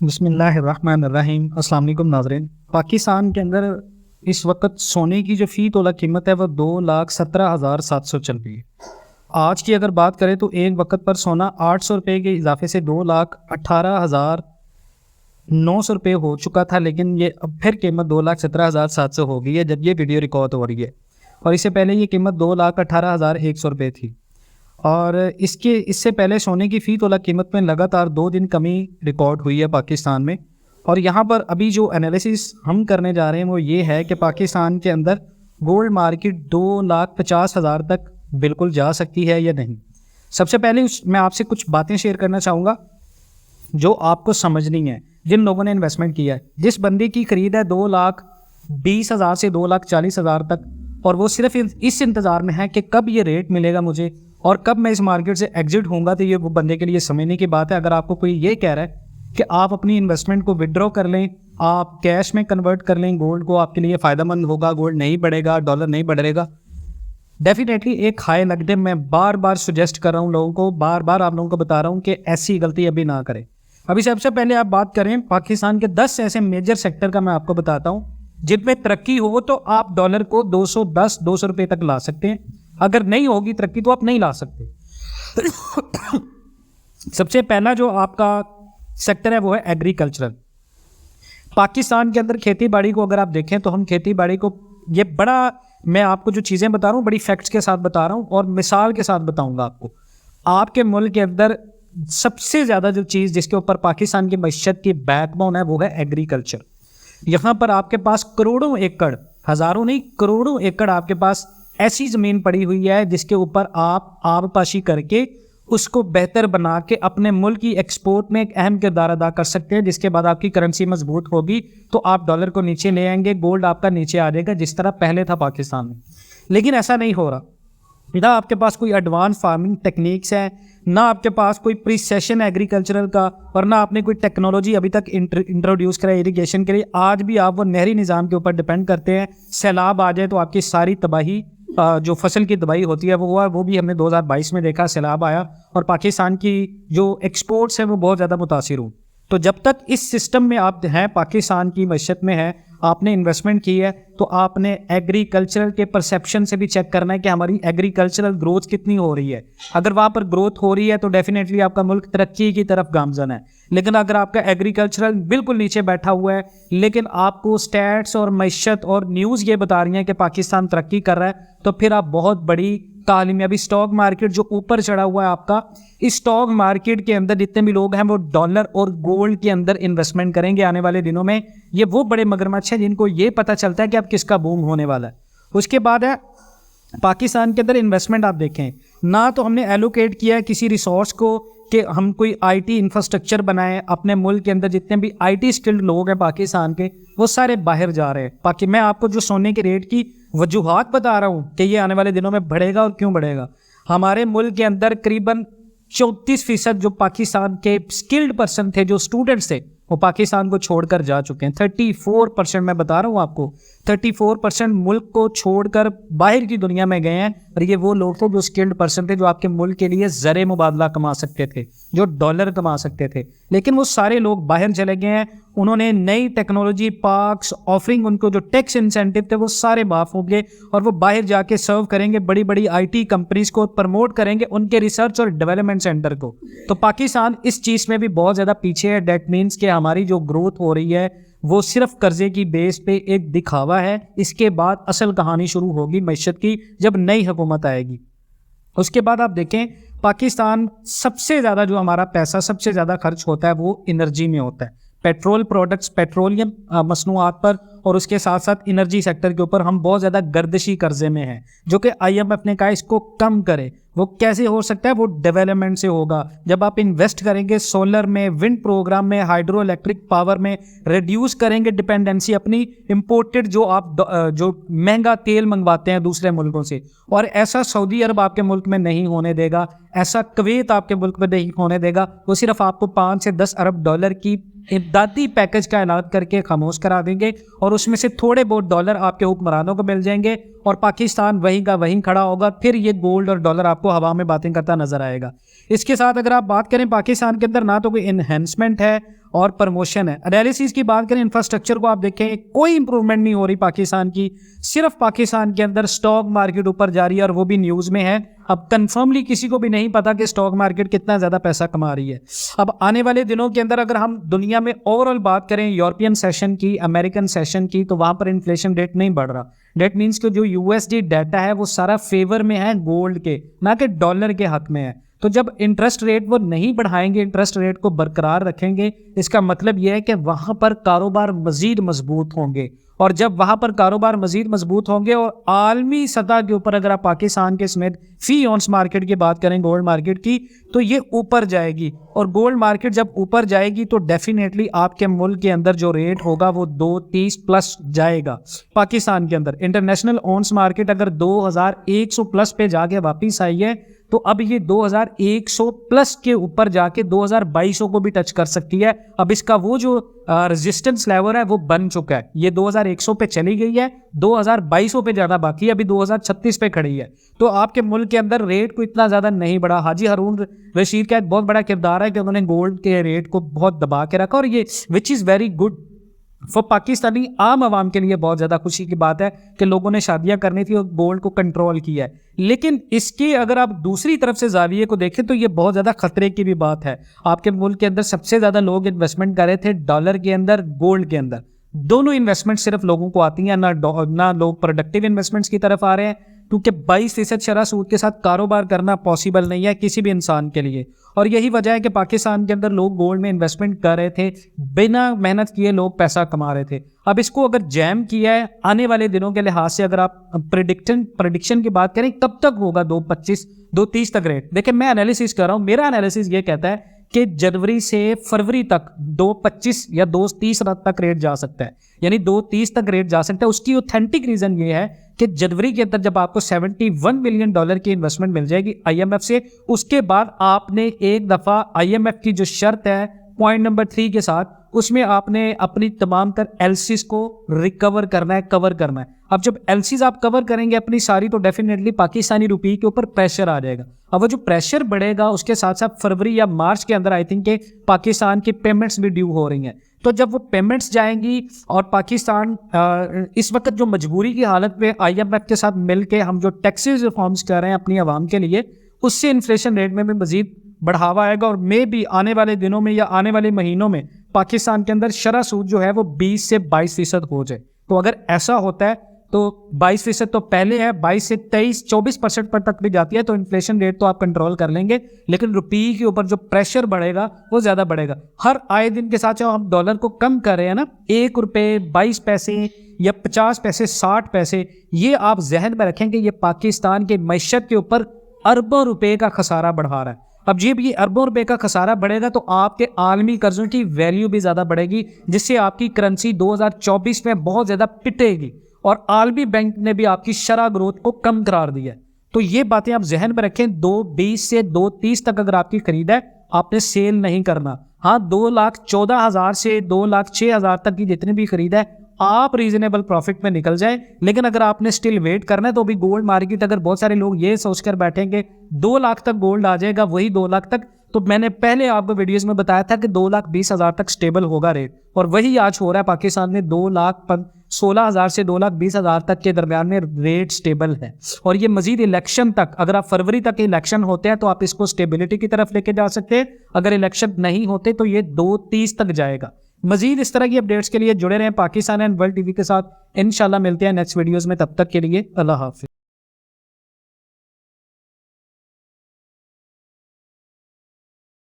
बिस्मिल्लाहिर्रहमानिर्रहीम। अस्सलाम वालेकुम नाज़रीन। पाकिस्तान के अंदर इस वक्त सोने की जो फ़ी तोला कीमत है वो 2,17,700 चल रही है। आज की अगर बात करें तो एक वक्त पर सोना 800 रुपये के इजाफे से 2,18,900 रुपये हो चुका था, लेकिन ये अब फिर कीमत 2,17,700 हो गई है जब ये वीडियो रिकॉर्ड हो रही है। और इससे पहले ये कीमत 2,18,100 रुपये थी। और इससे पहले सोने की फ़ी तोला कीमत में लगातार 2 दिन कमी रिकॉर्ड हुई है पाकिस्तान में। और यहाँ पर अभी जो एनालिसिस हम करने जा रहे हैं वो ये है कि पाकिस्तान के अंदर गोल्ड मार्केट 2,50,000 तक बिल्कुल जा सकती है या नहीं। सबसे पहले मैं आपसे कुछ बातें शेयर करना चाहूँगा जो आपको समझनी है। जिन लोगों ने इन्वेस्टमेंट किया है, जिस बंदे की ख़रीद है 2,20,000 से 2,40,000 तक, और वो सिर्फ इस इंतज़ार में है कि कब ये रेट मिलेगा मुझे और कब मैं इस मार्केट से एग्जिट होऊंगा, तो ये वो बंदे के लिए समझने की बात है। अगर आपको कोई ये कह रहा है कि आप अपनी इन्वेस्टमेंट को विड्रॉ कर लें, आप कैश में कन्वर्ट कर लें गोल्ड को, आपके लिए फ़ायदेमंद होगा, गोल्ड नहीं बढ़ेगा, डॉलर नहीं बढ़ेगा, डेफिनेटली एक हाई नकदे मैं बार बार सुजेस्ट कर रहा हूँ लोगों को, बार बार आप लोगों को बता रहा हूँ कि ऐसी गलती अभी ना करें। अभी सबसे पहले आप बात करें पाकिस्तान के 10 ऐसे मेजर सेक्टर का, मैं आपको बताता हूँ जिनमें तरक्की हो तो आप डॉलर को 210-200 रुपये तक ला सकते हैं। अगर नहीं होगी तरक्की तो आप नहीं ला सकते। सबसे पहला जो आपका सेक्टर है वो है एग्रीकल्चरल। पाकिस्तान के अंदर खेती बाड़ी को अगर आप देखें तो हम खेती बाड़ी को, ये बड़ा, मैं आपको जो चीज़ें बता रहा हूँ बड़ी फैक्ट्स के साथ बता रहा हूँ और मिसाल के साथ बताऊँगा आपको। आपके मुल्क के अंदर सबसे ज़्यादा जो चीज़ जिसके ऊपर पाकिस्तान की मईशत की बैकबोन है वो है एग्रीकल्चर। यहाँ पर आपके पास करोड़ों एकड़, हज़ारों नहीं करोड़ों एकड़ आपके पास ऐसी ज़मीन पड़ी हुई है जिसके ऊपर आप आबपाशी करके उसको बेहतर बना के अपने मुल्क की एक्सपोर्ट में एक अहम किरदार अदा कर सकते हैं, जिसके बाद आपकी करेंसी मजबूत होगी तो आप डॉलर को नीचे ले आएंगे, गोल्ड आपका नीचे आ जाएगा जिस तरह पहले था पाकिस्तान में। लेकिन ऐसा नहीं हो रहा। ना आपके पास कोई एडवांस फार्मिंग टेक्निक्स है, ना आपके पास कोई प्रीसेशन एग्रीकल्चरल का, और ना आपने कोई टेक्नोलॉजी अभी तक इंट्रोड्यूस करा इरिगेशन के लिए। आज भी आप वो नहरी निज़ाम के ऊपर डिपेंड करते हैं। सैलाब आ जाए तो आपकी सारी तबाही, जो फसल की तबाही होती है वो भी हमने 2022 में देखा, सैलाब आया और पाकिस्तान की जो एक्सपोर्ट्स हैं वो बहुत ज़्यादा मुतासिर हुई। तो जब तक इस सिस्टम में आप हैं, पाकिस्तान की मईशत में है, आपने इन्वेस्टमेंट की है, तो आपने एग्रीकल्चरल के परसेप्शन से भी चेक करना है कि हमारी एग्रीकल्चरल ग्रोथ कितनी हो रही है। अगर वहाँ पर ग्रोथ हो रही है तो डेफिनेटली आपका मुल्क तरक्की की तरफ गामजन है। लेकिन अगर आपका एग्रीकल्चरल बिल्कुल नीचे बैठा हुआ है, लेकिन आपको स्टैट्स और मईशत और न्यूज़ ये बता रही हैं कि पाकिस्तान तरक्की कर रहा है, तो फिर आप बहुत बड़ी कामयाबी। स्टॉक मार्केट जो ऊपर चढ़ा हुआ है आपका, इस स्टॉक मार्केट के अंदर जितने भी लोग हैं वो डॉलर और गोल्ड के अंदर इन्वेस्टमेंट करेंगे आने वाले दिनों में। ये वो बड़े मगरमच्छ हैं जिनको ये पता चलता है कि अब किसका बूम होने वाला है। उसके बाद है पाकिस्तान के अंदर इन्वेस्टमेंट। आप देखें, ना तो हमने एलोकेट किया है किसी रिसोर्स को कि हम कोई आईटी इंफ्रास्ट्रक्चर बनाएं। अपने मुल्क के अंदर जितने भी आईटी स्किल्ड लोग हैं पाकिस्तान के, वो सारे बाहर जा रहे हैं। मैं आपको जो सोने के रेट की वजूहात बता रहा हूँ कि ये आने वाले दिनों में बढ़ेगा और क्यों बढ़ेगा। हमारे मुल्क के अंदर करीबन 34% जो पाकिस्तान के स्किल्ड पर्सन थे, जो स्टूडेंट्स थे, वो पाकिस्तान को छोड़कर जा चुके हैं। 34% मैं बता रहा हूँ आपको, 34% मुल्क को छोड़कर बाहर की दुनिया में गए हैं। और ये वो लोग थे जो स्किल्ड पर्सन थे, जो आपके मुल्क के लिए ज़र मुबादला कमा सकते थे, जो डॉलर कमा सकते थे। लेकिन वो सारे लोग बाहर चले गए हैं। उन्होंने नई टेक्नोलॉजी पार्क्स ऑफरिंग, उनको जो टैक्स इंसेंटिव थे वो सारे माफ़ हो गए और वो बाहर जाके सर्व करेंगे बड़ी बड़ी आईटी कंपनीज को, प्रमोट करेंगे उनके रिसर्च और डेवलपमेंट सेंटर को। तो पाकिस्तान इस चीज़ में भी बहुत ज़्यादा पीछे है। डेट मीन्स कि हमारी जो ग्रोथ हो रही है वो सिर्फ कर्जे की बेस पे एक दिखावा है। इसके बाद असल कहानी शुरू होगी मईशत की, जब नई हुकूमत आएगी। उसके बाद आप देखें, पाकिस्तान सबसे ज़्यादा जो हमारा पैसा सबसे ज़्यादा खर्च होता है वो एनर्जी में होता है, पेट्रोल प्रोडक्ट्स, पेट्रोलियम मसनूआत पर, और उसके साथ साथ एनर्जी सेक्टर के ऊपर हम बहुत ज़्यादा गर्दिशी कर्जे में हैं, जो कि IMF ने कहा इसको कम करे। वो कैसे हो सकता है? वो डेवलपमेंट से होगा। जब आप इन्वेस्ट करेंगे सोलर में, विंड प्रोग्राम में, हाइड्रो इलेक्ट्रिक पावर में, रिड्यूस करेंगे डिपेंडेंसी अपनी इंपोर्टेड, जो आप जो महंगा तेल मंगवाते हैं दूसरे मुल्कों से, और ऐसा सऊदी अरब आपके मुल्क में नहीं होने देगा, ऐसा कुवैत आपके मुल्क में नहीं होने देगा। वो सिर्फ आपको 5 से 10 अरब डॉलर की इमदादी पैकेज का ऐलान करके खामोश करा देंगे और उसमें से थोड़े बहुत डॉलर आपके हुक्मरानों को मिल जाएंगे और पाकिस्तान वहीं का वहीं खड़ा होगा। फिर ये गोल्ड और डॉलर आपको हवा में बातें करता नजर आएगा। इसके साथ अगर आप बात करें, पाकिस्तान के अंदर ना तो कोई इन्हेंसमेंट है और प्रमोशन है। एनालिसिस की बात करें, इंफ्रास्ट्रक्चर को आप देखें, कोई इंप्रूवमेंट नहीं हो रही पाकिस्तान की, सिर्फ पाकिस्तान के अंदर स्टॉक मार्केट ऊपर जा रही है और वो भी न्यूज़ में है। अब कंफर्मली किसी को भी नहीं पता कि स्टॉक मार्केट कितना ज़्यादा पैसा कमा रही है। अब आने वाले दिनों के अंदर अगर हम दुनिया में ओवरऑल बात करें, यूरोपियन सेशन की, अमेरिकन सेशन की, तो वहाँ पर इन्फ्लेशन रेट नहीं बढ़ रहा। डेट मीन्स कि जो यूएसडी डाटा है वो सारा फेवर में है गोल्ड के, ना कि डॉलर के हक में है। तो जब इंटरेस्ट रेट वो नहीं बढ़ाएंगे, इंटरेस्ट रेट को बरकरार रखेंगे, इसका मतलब यह है कि वहाँ पर कारोबार मजीद मजबूत होंगे। और जब वहाँ पर कारोबार मजीद मजबूत होंगे और आलमी सतह के ऊपर अगर आप पाकिस्तान के समेत फी ऑन्स मार्केट की बात करें, गोल्ड मार्केट की, तो ये ऊपर जाएगी। और गोल्ड मार्केट जब ऊपर जाएगी तो डेफिनेटली आपके मुल्क के अंदर जो रेट होगा वो 230 प्लस जाएगा। पाकिस्तान के अंदर इंटरनेशनल ऑन्स मार्केट अगर 2100 प्लस पे जाके वापिस आई है, तो अब ये 2100 प्लस के ऊपर जाके 2200 को भी टच कर सकती है। अब इसका वो जो रेजिस्टेंस लेवल है वो बन चुका है। ये 2100 पे चली गई है, 2200 पे जाना बाकी है, अभी 2036 पे खड़ी है। तो आपके मुल्क के अंदर रेट को इतना ज़्यादा नहीं बढ़ा। हाजी हारून रशीद का एक बहुत बड़ा किरदार है कि उन्होंने गोल्ड के रेट को बहुत दबा के रखा, और ये which is very good for Pakistani आम आवाम के लिए बहुत ज़्यादा खुशी की बात है कि लोगों ने शादियां करनी थी और गोल्ड को कंट्रोल किया है। लेकिन इसके अगर आप दूसरी तरफ से जाविये को देखें तो ये बहुत ज़्यादा खतरे की भी बात है। आपके मुल्क के अंदर सबसे ज़्यादा लोग इन्वेस्टमेंट कर रहे थे डॉलर के अंदर, गोल्ड के अंदर। दोनों इन्वेस्टमेंट सिर्फ लोगों को आती हैं, ना लोग प्रोडक्टिव इन्वेस्टमेंट्स की तरफ आ रहे हैं, क्योंकि 22% शरह सूद के साथ कारोबार करना पॉसिबल नहीं है किसी भी इंसान के लिए। और यही वजह है कि पाकिस्तान के अंदर लोग गोल्ड में इन्वेस्टमेंट कर रहे थे, बिना मेहनत किए लोग पैसा कमा रहे थे। अब इसको अगर जैम किया है, आने वाले दिनों के लिहाज से अगर आप प्रेडिक्शन की बात करें, कब तक होगा 225 230 तक रेट? देखिए, मैं एनालिसिस कर रहा हूँ, मेरा एनालिसिस ये कहता है कि जनवरी से फरवरी तक 225 या 230 तक रेट जा सकता है, यानी 230 तक रेट जा सकता है। उसकी ऑथेंटिक रीजन ये है कि जनवरी के अंदर जब आपको $71 मिलियन की इन्वेस्टमेंट मिल जाएगी आईएमएफ से, उसके बाद आपने एक दफा आईएमएफ की जो शर्त है पॉइंट नंबर 3 के साथ, उसमें आपने अपनी तमाम तर एलसीज को रिकवर करना है, कवर करना है। अब जब एलसीज आप कवर करेंगे अपनी सारी, तो डेफिनेटली पाकिस्तानी रुपये के ऊपर प्रेशर आ जाएगा। अब वो जो प्रेशर बढ़ेगा उसके साथ साथ फरवरी या मार्च के अंदर आई थिंक के पाकिस्तान की पेमेंट्स भी ड्यू हो रही हैं। तो जब वो पेमेंट्स जाएंगी और पाकिस्तान इस वक्त जो मजबूरी की हालत में आईएमएफ के साथ मिलके हम जो टैक्सेस रिफॉर्म्स कर रहे हैं अपनी आवाम के लिए, उससे इन्फ्लेशन रेट में भी मजीद बढ़ावा आएगा। और मे भी आने वाले दिनों में या आने वाले महीनों में पाकिस्तान के अंदर शरह सूद जो है वो 20 से 22% हो जाए। तो अगर ऐसा होता है तो 22% तो पहले है, 22 से 23-24% पर तक भी जाती है, तो इन्फ्लेशन रेट तो आप कंट्रोल कर लेंगे। लेकिन रुपये के ऊपर जो प्रेशर बढ़ेगा वो ज़्यादा बढ़ेगा। हर आए दिन के साथ जो हम डॉलर को कम कर रहे हैं ना, 1 रुपये 22 पैसे या 50 पैसे 60 पैसे, ये आप जहन में रखेंगे, ये पाकिस्तान के मैशत के ऊपर अरबों रुपए का खसारा बढ़ा रहा है। अब जब ये अरबों रुपए का खसारा बढ़ेगा तो आपके आलमी कर्जों की वैल्यू भी ज़्यादा बढ़ेगी, जिससे आपकी करेंसी 2024 में बहुत ज़्यादा पिटेगी। और आलमी बैंक ने भी आपकी शरह ग्रोथ को कम करार दिया है। तो ये बातें आप जहन में रखें। 220 से 230 तक अगर आपकी खरीद है, आपने सेल नहीं करना। हाँ, 2,14,000 से 2,06,000 तक की जितनी भी खरीद है आप रीजनेबल प्रॉफिट में निकल जाए। लेकिन अगर आपने स्टिल वेट करना है तो अभी गोल्ड मार्केट, अगर बहुत सारे लोग ये सोचकर बैठेंगे 2 लाख तक गोल्ड आ जाएगा, वही 2 लाख तक, तो मैंने पहले आपको वीडियोस में बताया था कि 2,20,000 तक स्टेबल होगा रेट, और वही आज हो रहा है। पाकिस्तान में 2,16,000 से 2,20,000 तक के दरमियान में रेट स्टेबल है। और ये मजीद इलेक्शन तक, अगर आप फरवरी तक इलेक्शन होते हैं तो आप इसको स्टेबिलिटी की तरफ लेके जा सकते हैं। अगर इलेक्शन नहीं होते तो ये 230 तक जाएगा। मजीद इस तरह की अपडेट्स के लिए जुड़े रहें पाकिस्तान एंड वर्ल्ड टीवी के साथ। इंशाल्लाह मिलते हैं नेक्स्ट वीडियोस में, तब तक के लिए अल्लाह हाफिज़।